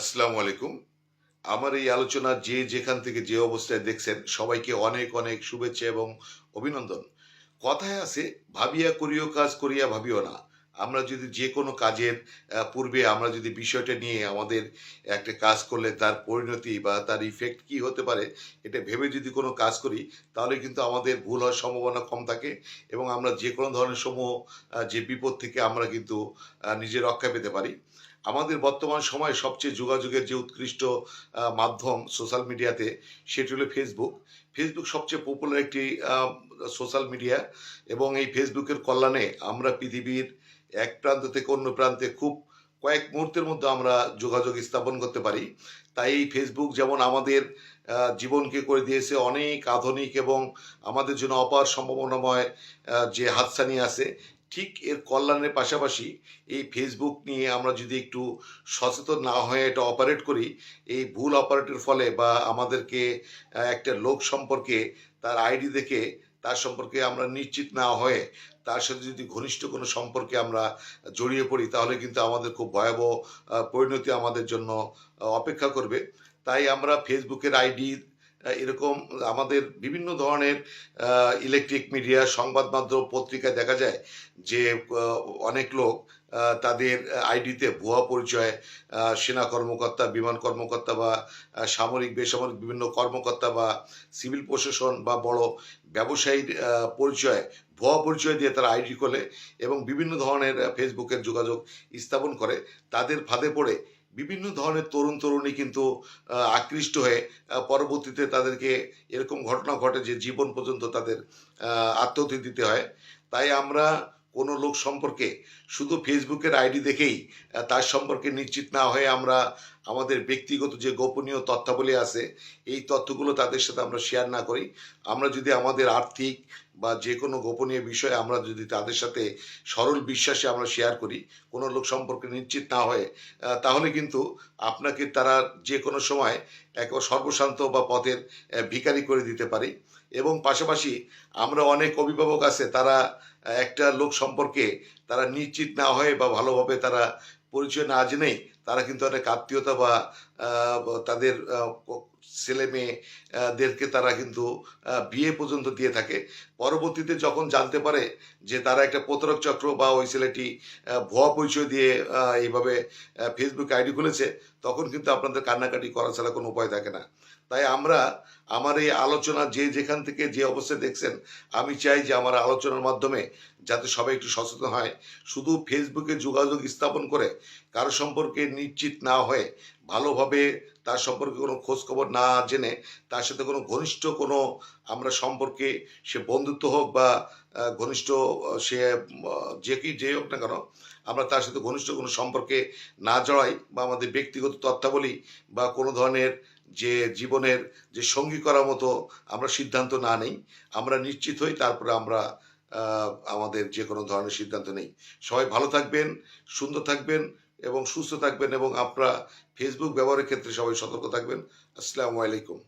আসসালামু আলাইকুম। আমার এই আলোচনা যে যেখান থেকে যে অবস্থায় দেখছেন সবাইকে অনেক অনেক শুভেচ্ছা এবং অভিনন্দন। কথায় আছে, ভাবিয়া করিও কাজ করিয়া ভাবিও না। আমরা যদি যে কোনো কাজের পূর্বে আমরা যদি বিষয়টা নিয়ে আমাদের একটা কাজ করলে তার পরিণতি বা তার ইফেক্ট কি হতে পারে এটা ভেবে যদি কোনো কাজ করি, তাহলে কিন্তু আমাদের ভুল হওয়ার সম্ভাবনা কম থাকে এবং আমরা যে কোনো ধরনের সমূহ যে বিপদ থেকে আমরা কিন্তু নিজে রক্ষা পেতে পারি। আমাদের বর্তমান সময়ে সবচেয়ে যোগাযোগের যে উৎকৃষ্ট মাধ্যম সোশ্যাল মিডিয়াতে, সেটি হলো ফেসবুক। ফেসবুক সবচেয়ে পপুলার একটি সোশ্যাল মিডিয়া এবং এই ফেসবুকের কল্যাণে আমরা পৃথিবীর এক প্রান্ত থেকে অন্য প্রান্তে খুব কয়েক মুহূর্তের মধ্যে আমরা যোগাযোগ স্থাপন করতে পারি। তাই এই ফেসবুক যেমন আমাদের জীবনকে করে দিয়েছে অনেক আধুনিক এবং আমাদের জন্য অপার সম্ভাবনাময় যে হাতছানি আছে, ঠিক এর কল্যাণের পাশাপাশি এই ফেসবুক নিয়ে আমরা যদি একটু সচেতন না হয়ে এটা অপারেট করি, এই ভুল অপারেটের ফলে বা আমাদেরকে একটা লোক সম্পর্কে তার আইডি দেখে তার সম্পর্কে আমরা নিশ্চিত না হয়ে তার সাথে যদি ঘনিষ্ঠ কোনো সম্পর্কে আমরা জড়িয়ে পড়ি, তাহলে কিন্তু আমাদের খুব ভয়াবহ পরিণতি আমাদের জন্য অপেক্ষা করবে। তাই আমরা ফেসবুকের আইডি এরকম আমাদের বিভিন্ন ধরনের ইলেকট্রিক মিডিয়া, সংবাদ মাধ্যম, পত্রিকায় দেখা যায় যে অনেক লোক তাদের আইডিতে ভুয়া পরিচয়, সেনা কর্মকর্তা, বিমান কর্মকর্তা বা সামরিক বেসামরিক বিভিন্ন কর্মকর্তা বা সিভিল প্রশাসন বা বড় ব্যবসায়ীর পরিচয়, ভুয়া পরিচয় দিয়ে তারা আইডি খোলে এবং বিভিন্ন ধরনের ফেসবুকের যোগাযোগ স্থাপন করে। তাদের ফাঁদে পড়ে বিভিন্ন ধরনের তরুণ তরুণী কিন্তু আকৃষ্ট হয়ে পরবর্তীতে তাদেরকে এরকম ঘটনা ঘটে যে জীবন পর্যন্ত তাদের আত্মহত্যা দিতে হয়। তাই আমরা কোনো লোক সম্পর্কে শুধু ফেসবুকের আইডি দেখেই তার সম্পর্কে নিশ্চিত না হয়ে আমরা আমাদের ব্যক্তিগত যে গোপনীয় তথ্যাবলী আছে, এই তথ্যগুলো তাদের সাথে আমরা শেয়ার না করি। আমরা যদি আমাদের আর্থিক বা যে কোনো গোপনীয় বিষয়ে আমরা যদি তাদের সাথে সরল বিশ্বাসে আমরা শেয়ার করি, কোনো লোক সম্পর্কে নিশ্চিত না হয়ে, তাহলে কিন্তু আপনাকে তারা যে কোনো সময় এক সর্বশান্ত বা পথের ভিখারি করে দিতে পারে। এবং পাশাপাশি আমরা অনেক অভিভাবক আছে, তারা একটা লোক সম্পর্কে তারা নিশ্চিত না হয়ে বা ভালোভাবে তারা পরিচয় না জেনেই তারা কিন্তু অনেক আত্মীয়তা বা তাদের ছেলে মেয়ে দেরকে তারা কিন্তু বিয়ে পর্যন্ত দিয়ে থাকে। পরবর্তীতে যখন জানতে পারে যে তারা একটা প্রতারক চক্র বা ওই ছেলেটি ভুয়া পরিচয় দিয়ে এইভাবে ফেসবুক আইডি খুলেছে, তখন কিন্তু আপনাদের কান্নাকাটি করা ছাড়া কোনো উপায় থাকে না। তাই আমরা আমার এই আলোচনা যে যেখান থেকে যে অবস্থায় দেখছেন, আমি চাই যে আমার আলোচনার মাধ্যমে যাতে সবাই একটু সচেতন হয়। শুধু ফেসবুকে যোগাযোগ স্থাপন করে কারো সম্পর্কে নিশ্চিত না হয়ে, ভালোভাবে তার সম্পর্কে কোনো খোঁজখবর না জেনে তার সাথে কোনো ঘনিষ্ঠ কোনো আমরা সম্পর্কে, সে বন্ধুত্ব হোক বা ঘনিষ্ঠ সে যে হোক না কেন, আমরা তার সাথে ঘনিষ্ঠ কোনো সম্পর্কে না জড়াই বা আমাদের ব্যক্তিগত তথ্যাবলী বা কোনো ধরনের যে জীবনের যে সঙ্গী করার মতো আমরা সিদ্ধান্ত না নেই। আমরা নিশ্চিত হই, তারপরে আমরা আমাদের যে কোনো ধরনের সিদ্ধান্ত নেই। সবাই ভালো থাকবেন, সুন্দর থাকবেন এবং সুস্থ থাকবেন এবং আপনারা ফেসবুক ব্যবহারের ক্ষেত্রে সবাই সতর্ক থাকবেন। আসসালামু আলাইকুম।